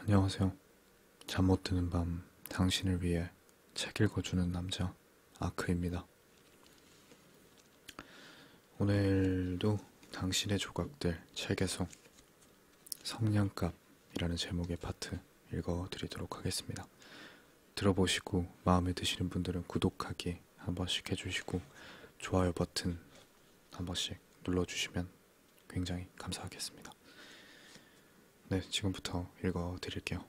안녕하세요. 잠 못 드는 밤 당신을 위해 책 읽어주는 남자 아크입니다. 오늘도 당신의 조각들 책에서 성냥갑이라는 제목의 파트 읽어드리도록 하겠습니다. 들어보시고 마음에 드시는 분들은 구독하기 한 번씩 해주시고 좋아요 버튼 한 번씩 눌러주시면 굉장히 감사하겠습니다. 네, 지금부터 읽어드릴게요.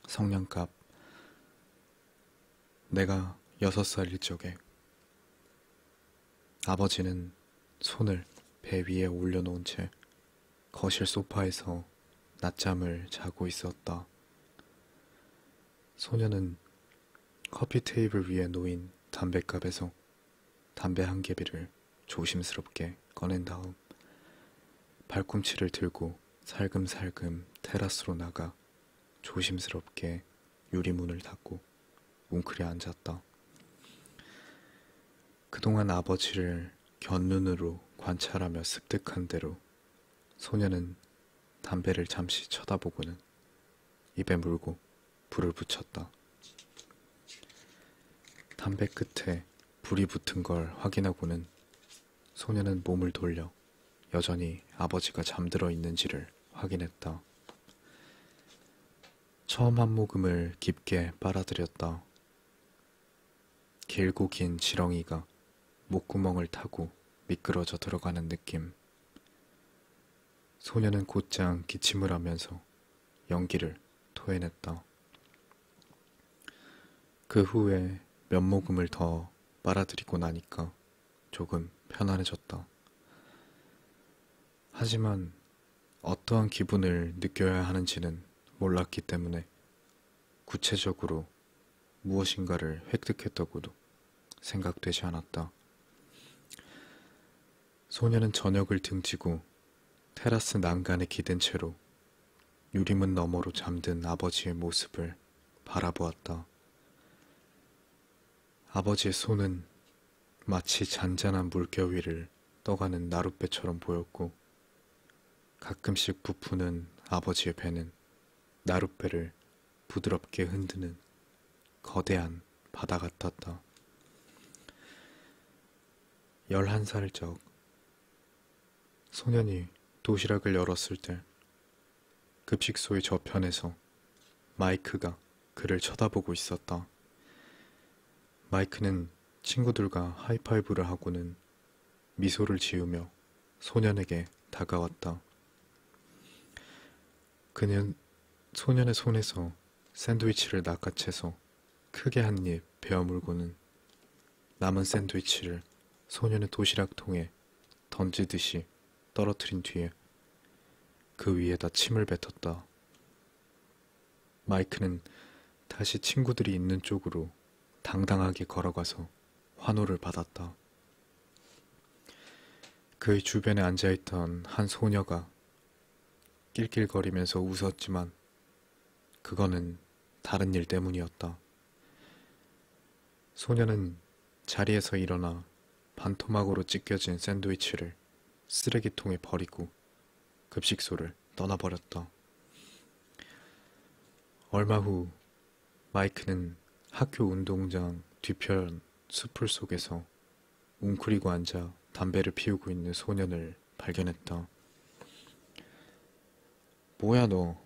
성냥갑. 내가 6살일 적에 아버지는 손을 배 위에 올려놓은 채 거실 소파에서 낮잠을 자고 있었다. 소녀는 커피 테이블 위에 놓인 담뱃갑에서 담배 한 개비를 조심스럽게 꺼낸 다음 발꿈치를 들고 살금살금 테라스로 나가 조심스럽게 유리문을 닫고 뭉클히 앉았다. 그동안 아버지를 곁눈으로 관찰하며 습득한 대로 소녀는 담배를 잠시 쳐다보고는 입에 물고 불을 붙였다. 담배 끝에 불이 붙은 걸 확인하고는 소녀는 몸을 돌려 여전히 아버지가 잠들어 있는지를 확인했다. 처음 한 모금을 깊게 빨아들였다. 길고 긴 지렁이가 목구멍을 타고 미끄러져 들어가는 느낌. 소녀는 곧장 기침을 하면서 연기를 토해냈다. 그 후에 몇 모금을 더 빨아들이고 나니까 조금 편안해졌다. 하지만 어떠한 기분을 느껴야 하는지는 몰랐기 때문에 구체적으로 무엇인가를 획득했다고도 생각되지 않았다. 소녀는 저녁을 등지고 테라스 난간에 기댄 채로 유리문 너머로 잠든 아버지의 모습을 바라보았다. 아버지의 손은 마치 잔잔한 물결 위를 떠가는 나룻배처럼 보였고 가끔씩 부푸는 아버지의 배는 나룻배를 부드럽게 흔드는 거대한 바다 같았다. 11살 적 소년이 도시락을 열었을 때 급식소의 저편에서 마이크가 그를 쳐다보고 있었다. 마이크는 친구들과 하이파이브를 하고는 미소를 지으며 소년에게 다가왔다. 그는 소년의 손에서 샌드위치를 낚아채서 크게 한 입 베어물고는 남은 샌드위치를 소년의 도시락통에 던지듯이 떨어뜨린 뒤에 그 위에다 침을 뱉었다. 마이크는 다시 친구들이 있는 쪽으로 당당하게 걸어가서 환호를 받았다. 그의 주변에 앉아있던 한 소녀가 낄낄거리면서 웃었지만 그거는 다른 일 때문이었다. 소녀는 자리에서 일어나 반토막으로 찢겨진 샌드위치를 쓰레기통에 버리고 급식소를 떠나버렸다. 얼마 후 마이크는 학교 운동장 뒤편 수풀 속에서 웅크리고 앉아 담배를 피우고 있는 소년을 발견했다. 뭐야 너?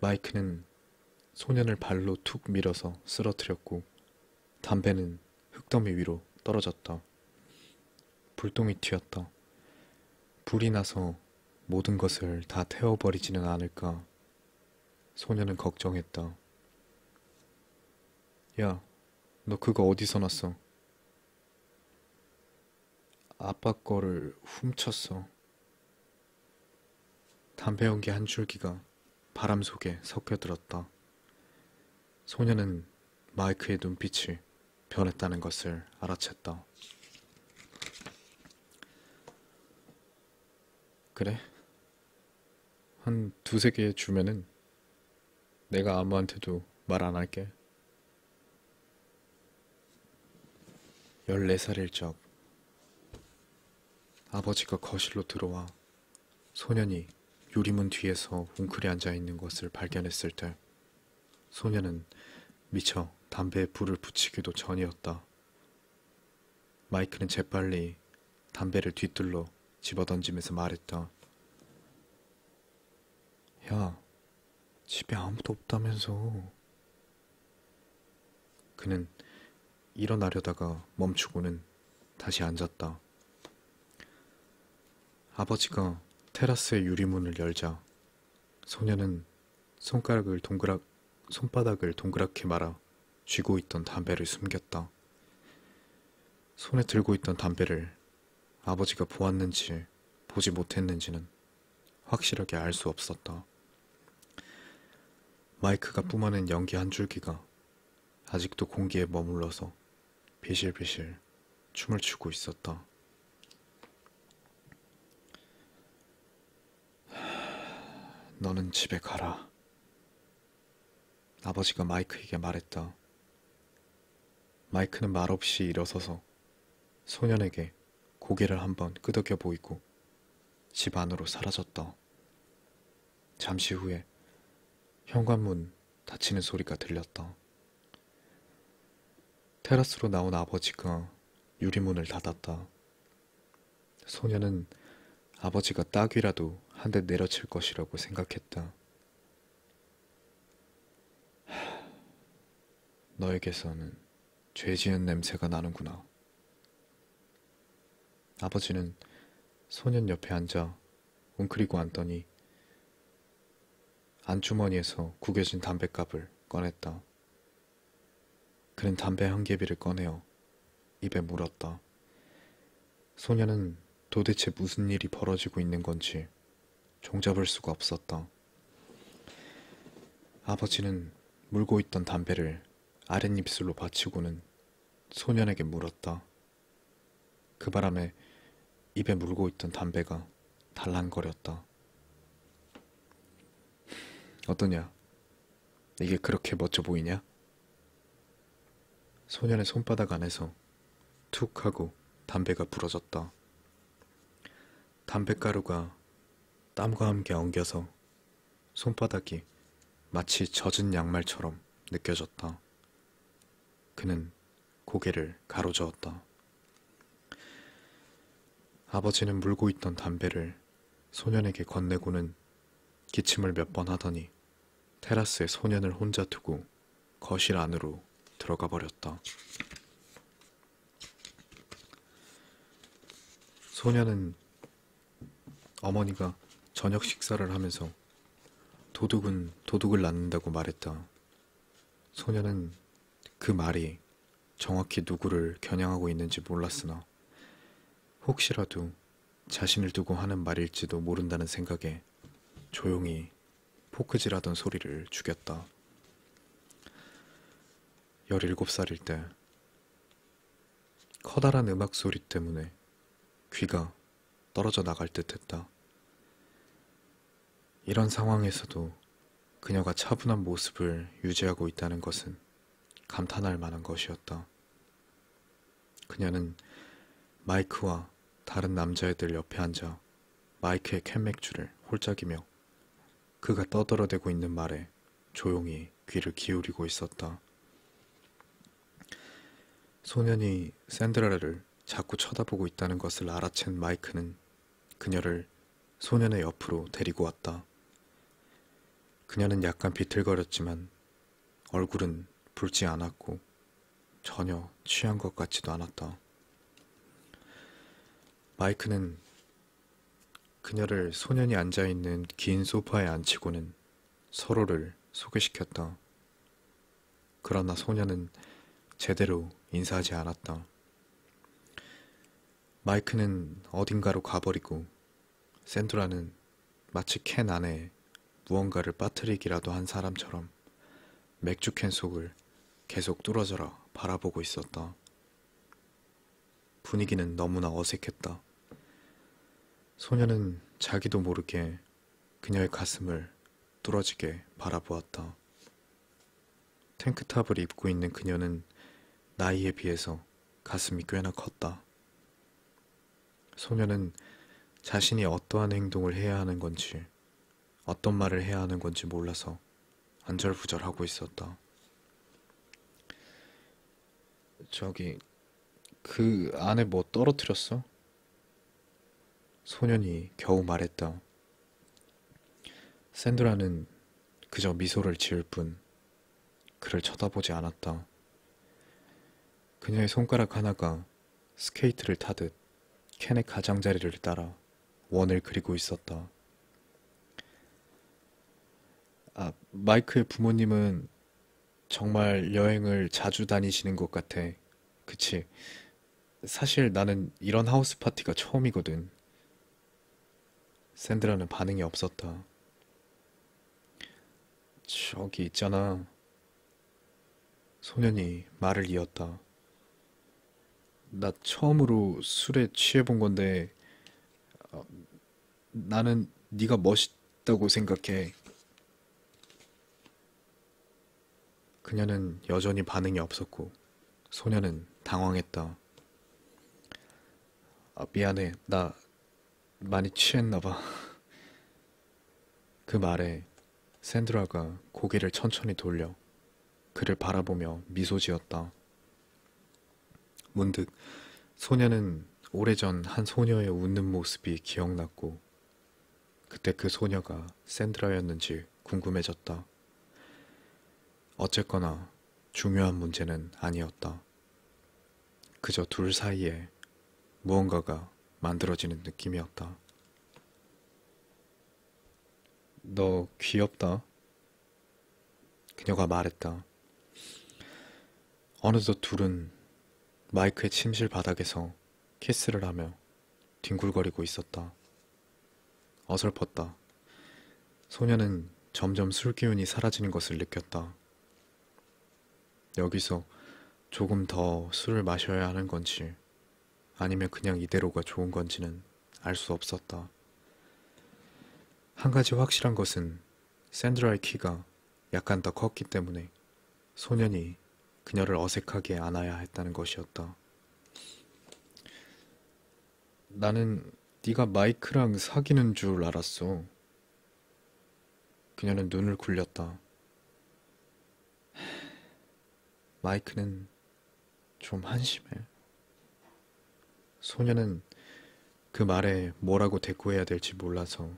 마이크는 소년을 발로 툭 밀어서 쓰러뜨렸고 담배는 흙더미 위로 떨어졌다. 불똥이 튀었다. 불이 나서 모든 것을 다 태워버리지는 않을까 소년은 걱정했다. 야, 너 그거 어디서 났어? 아빠 거를 훔쳤어. 담배 연기 한 줄기가 바람 속에 섞여들었다. 소녀는 마이크의 눈빛이 변했다는 것을 알아챘다. 그래? 한 두세 개 주면은 내가 아무한테도 말 안 할게. 14살일 적 아버지가 거실로 들어와 소년이 유리문 뒤에서 웅크리 앉아있는 것을 발견했을 때 소녀는 미처 담배에 불을 붙이기도 전이었다. 마이크는 재빨리 담배를 뒤뚫러 집어던지면서 말했다. 야, 집에 아무도 없다면서. 그는 일어나려다가 멈추고는 다시 앉았다. 아버지가 테라스의 유리문을 열자 소녀는 손바닥을 동그랗게 말아 쥐고 있던 담배를 숨겼다. 손에 들고 있던 담배를 아버지가 보았는지 보지 못했는지는 확실하게 알 수 없었다. 마이크가 뿜어낸 연기 한 줄기가 아직도 공기에 머물러서 비실비실 춤을 추고 있었다. 너는 집에 가라. 아버지가 마이크에게 말했다. 마이크는 말없이 일어서서 소년에게 고개를 한번 끄덕여 보이고 집 안으로 사라졌다. 잠시 후에 현관문 닫히는 소리가 들렸다. 테라스로 나온 아버지가 유리문을 닫았다. 소녀는 아버지가 딱이라도 한 대 내려칠 것이라고 생각했다. 너에게서는 죄 지은 냄새가 나는구나. 아버지는 소년 옆에 앉아 웅크리고 앉더니 안주머니에서 구겨진 담뱃갑을 꺼냈다. 그는 담배 한 개비를 꺼내어 입에 물었다. 소녀는 도대체 무슨 일이 벌어지고 있는 건지 종잡을 수가 없었다. 아버지는 물고 있던 담배를 아랫입술로 받치고는 소년에게 물었다. 그 바람에 입에 물고 있던 담배가 달랑거렸다. 어떠냐? 이게 그렇게 멋져 보이냐? 소년의 손바닥 안에서 툭 하고 담배가 부러졌다. 담뱃가루가 땀과 함께 엉겨서 손바닥이 마치 젖은 양말처럼 느껴졌다. 그는 고개를 가로저었다. 아버지는 물고 있던 담배를 소년에게 건네고는 기침을 몇 번 하더니 테라스에 소년을 혼자 두고 거실 안으로 들어가 버렸다. 소년은 어머니가 저녁 식사를 하면서 도둑은 도둑을 낳는다고 말했다. 소년은 그 말이 정확히 누구를 겨냥하고 있는지 몰랐으나 혹시라도 자신을 두고 하는 말일지도 모른다는 생각에 조용히 포크질하던 소리를 죽였다. 17살일 때 커다란 음악 소리 때문에 귀가 떨어져 나갈 듯했다. 이런 상황에서도 그녀가 차분한 모습을 유지하고 있다는 것은 감탄할 만한 것이었다. 그녀는 마이크와 다른 남자애들 옆에 앉아 마이크의 캔맥주를 홀짝이며 그가 떠들어대고 있는 말에 조용히 귀를 기울이고 있었다. 소년이 샌드라를 자꾸 쳐다보고 있다는 것을 알아챈 마이크는 그녀를 소년의 옆으로 데리고 왔다. 그녀는 약간 비틀거렸지만 얼굴은 붉지 않았고 전혀 취한 것 같지도 않았다. 마이크는 그녀를 소년이 앉아있는 긴 소파에 앉히고는 서로를 소개시켰다. 그러나 소년은 제대로 인사하지 않았다. 마이크는 어딘가로 가버리고 샌드라는 마치 캔 안에 무언가를 빠뜨리기라도 한 사람처럼 맥주캔 속을 계속 뚫어져라 바라보고 있었다. 분위기는 너무나 어색했다. 소녀는 자기도 모르게 그녀의 가슴을 뚫어지게 바라보았다. 탱크탑을 입고 있는 그녀는 나이에 비해서 가슴이 꽤나 컸다. 소녀는 자신이 어떠한 행동을 해야 하는 건지 어떤 말을 해야 하는 건지 몰라서 안절부절하고 있었다. 저기, 그 안에 뭐 떨어뜨렸어? 소년이 겨우 말했다. 샌드라는 그저 미소를 지을 뿐 그를 쳐다보지 않았다. 그녀의 손가락 하나가 스케이트를 타듯 캔의 가장자리를 따라 원을 그리고 있었다. 아, 마이크의 부모님은 정말 여행을 자주 다니시는 것 같아. 그치? 사실 나는 이런 하우스 파티가 처음이거든. 샌드라는 반응이 없었다. 저기 있잖아. 소년이 말을 이었다. 나 처음으로 술에 취해본 건데 나는 네가 멋있다고 생각해. 그녀는 여전히 반응이 없었고 소년은 당황했다. 아, 미안해. 나 많이 취했나 봐. 그 말에 샌드라가 고개를 천천히 돌려 그를 바라보며 미소 지었다. 문득 소녀는 오래전 한 소녀의 웃는 모습이 기억났고 그때 그 소녀가 샌드라였는지 궁금해졌다. 어쨌거나 중요한 문제는 아니었다. 그저 둘 사이에 무언가가 만들어지는 느낌이었다. 너 귀엽다. 그녀가 말했다. 어느덧 둘은 마이크의 침실 바닥에서 키스를 하며 뒹굴거리고 있었다. 어설펐다. 소녀는 점점 술 기운이 사라지는 것을 느꼈다. 여기서 조금 더 술을 마셔야 하는 건지 아니면 그냥 이대로가 좋은 건지는 알 수 없었다. 한 가지 확실한 것은 샌드라의 키가 약간 더 컸기 때문에 소년이 그녀를 어색하게 안아야 했다는 것이었다. 나는 네가 마이크랑 사귀는 줄 알았어. 그녀는 눈을 굴렸다. 마이크는 좀 한심해. 소녀는 그 말에 뭐라고 대꾸해야 될지 몰라서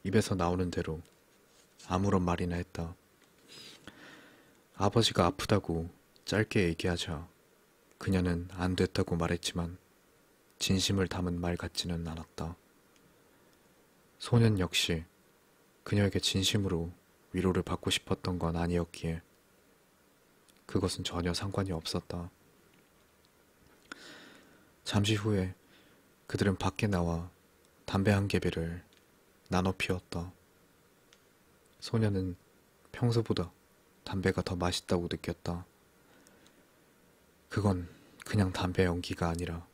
입에서 나오는 대로 아무런 말이나 했다. 아버지가 아프다고 짧게 얘기하자 그녀는 안 됐다고 말했지만 진심을 담은 말 같지는 않았다. 소년 역시 그녀에게 진심으로 위로를 받고 싶었던 건 아니었기에 그것은 전혀 상관이 없었다. 잠시 후에 그들은 밖에 나와 담배 한 개비를 나눠 피웠다. 소녀는 평소보다 담배가 더 맛있다고 느꼈다. 그건 그냥 담배 연기가 아니라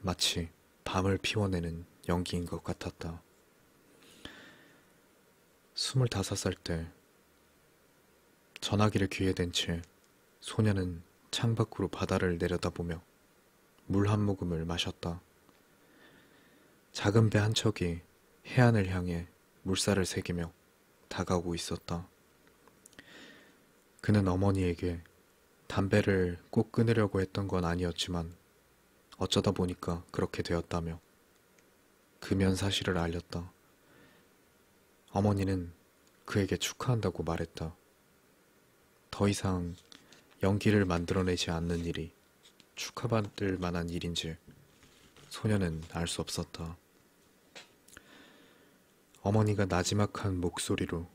마치 밤을 피워내는 연기인 것 같았다. 25살 때 전화기를 귀에 댄 채 소녀는 창밖으로 바다를 내려다보며 물 한 모금을 마셨다. 작은 배 한 척이 해안을 향해 물살을 새기며 다가오고 있었다. 그는 어머니에게 담배를 꼭 끊으려고 했던 건 아니었지만 어쩌다 보니까 그렇게 되었다며 금연 사실을 알렸다. 어머니는 그에게 축하한다고 말했다. 더 이상 연기를 만들어내지 않는 일이 축하받을 만한 일인지 소녀는 알 수 없었다. 어머니가 나지막한 목소리로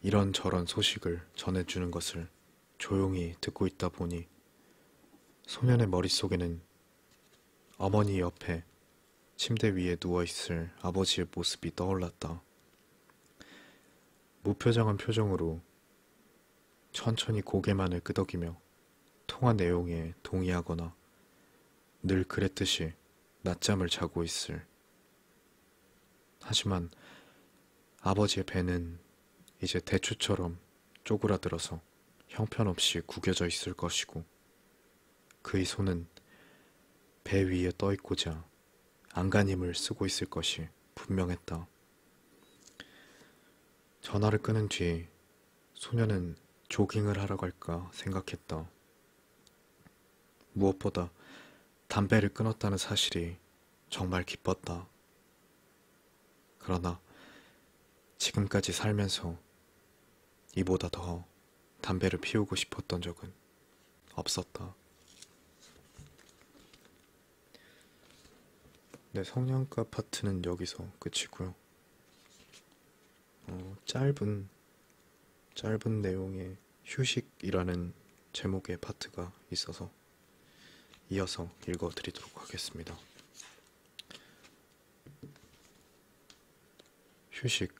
이런저런 소식을 전해주는 것을 조용히 듣고 있다 보니 소년의 머릿속에는 어머니 옆에 침대 위에 누워있을 아버지의 모습이 떠올랐다. 무표정한 표정으로 천천히 고개만을 끄덕이며 통화 내용에 동의하거나 늘 그랬듯이 낮잠을 자고 있을. 하지만 아버지의 배는 이제 대추처럼 쪼그라들어서 형편없이 구겨져 있을 것이고 그의 손은 배 위에 떠 있고자 안간힘을 쓰고 있을 것이 분명했다. 전화를 끊은 뒤 소녀는 조깅을 하러 갈까 생각했다. 무엇보다 담배를 끊었다는 사실이 정말 기뻤다. 그러나 지금까지 살면서 이보다 더 담배를 피우고 싶었던 적은 없었다. 네, 성냥갑 파트는 여기서 끝이고요. 짧은 내용의 휴식이라는 제목의 파트가 있어서 이어서 읽어드리도록 하겠습니다. 휴식.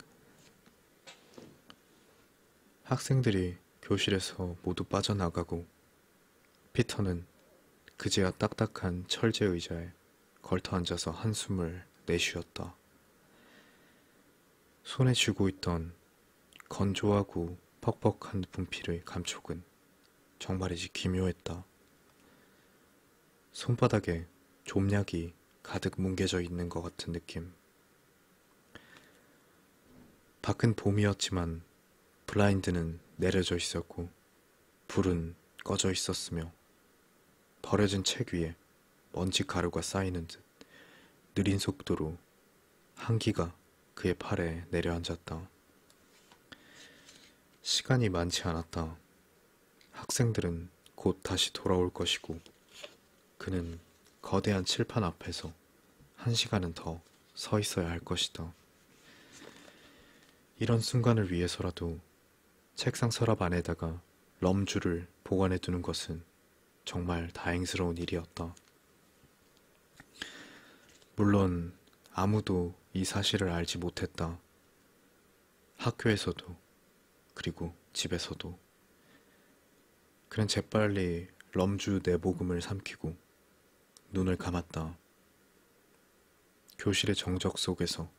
학생들이 교실에서 모두 빠져나가고 피터는 그제야 딱딱한 철제 의자에 걸터 앉아서 한숨을 내쉬었다. 손에 쥐고 있던 건조하고 퍽퍽한 분필의 감촉은 정말이지 기묘했다. 손바닥에 좀약이 가득 뭉개져 있는 것 같은 느낌. 밖은 봄이었지만 블라인드는 내려져 있었고 불은 꺼져 있었으며 버려진 책 위에 먼지 가루가 쌓이는 듯 느린 속도로 한기가 그의 팔에 내려앉았다. 시간이 많지 않았다. 학생들은 곧 다시 돌아올 것이고 그는 거대한 칠판 앞에서 1시간은 더 서 있어야 할 것이다. 이런 순간을 위해서라도 책상 서랍 안에다가 럼주를 보관해 두는 것은 정말 다행스러운 일이었다. 물론 아무도 이 사실을 알지 못했다. 학교에서도 그리고 집에서도. 그는 재빨리 럼주 내복음을 삼키고 눈을 감았다. 교실의 정적 속에서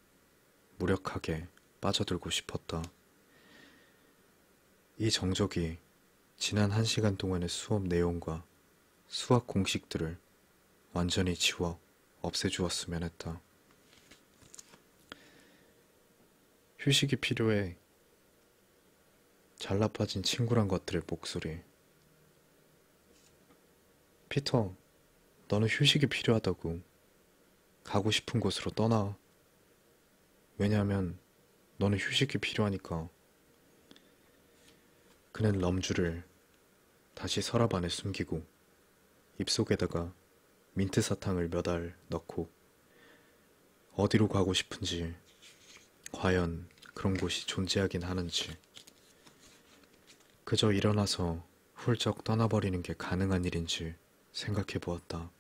무력하게 빠져들고 싶었다. 이 정적이 지난 1시간 동안의 수업 내용과 수학 공식들을 완전히 지워 없애주었으면 했다. 휴식이 필요해. 잘나빠진 친구란 것들의 목소리. 피터, 너는 휴식이 필요하다고. 가고 싶은 곳으로 떠나. 왜냐하면 너는 휴식이 필요하니까. 그는 럼주를 다시 서랍 안에 숨기고 입속에다가 민트 사탕을 몇 알 넣고 어디로 가고 싶은지, 과연 그런 곳이 존재하긴 하는지, 그저 일어나서 훌쩍 떠나버리는 게 가능한 일인지 생각해 보았다.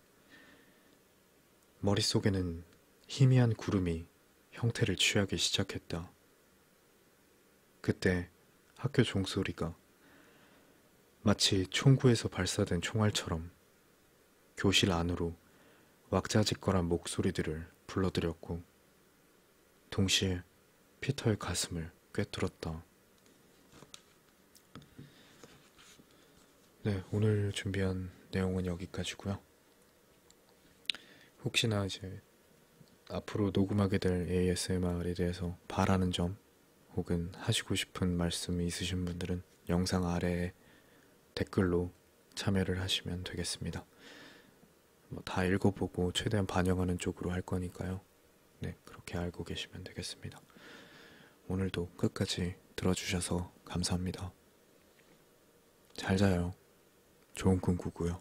머릿속에는 희미한 구름이 형태를 취하기 시작했다. 그때 학교 종소리가 마치 총구에서 발사된 총알처럼 교실 안으로 왁자지껄한 목소리들을 불러들였고 동시에 피터의 가슴을 꿰뚫었다. 네, 오늘 준비한 내용은 여기까지고요. 혹시나 이제 앞으로 녹음하게 될 ASMR에 대해서 바라는 점 혹은 하시고 싶은 말씀이 있으신 분들은 영상 아래에 댓글로 참여를 하시면 되겠습니다. 다 읽어보고 최대한 반영하는 쪽으로 할 거니까요. 네, 그렇게 알고 계시면 되겠습니다. 오늘도 끝까지 들어주셔서 감사합니다. 잘 자요. 좋은 꿈 꾸고요.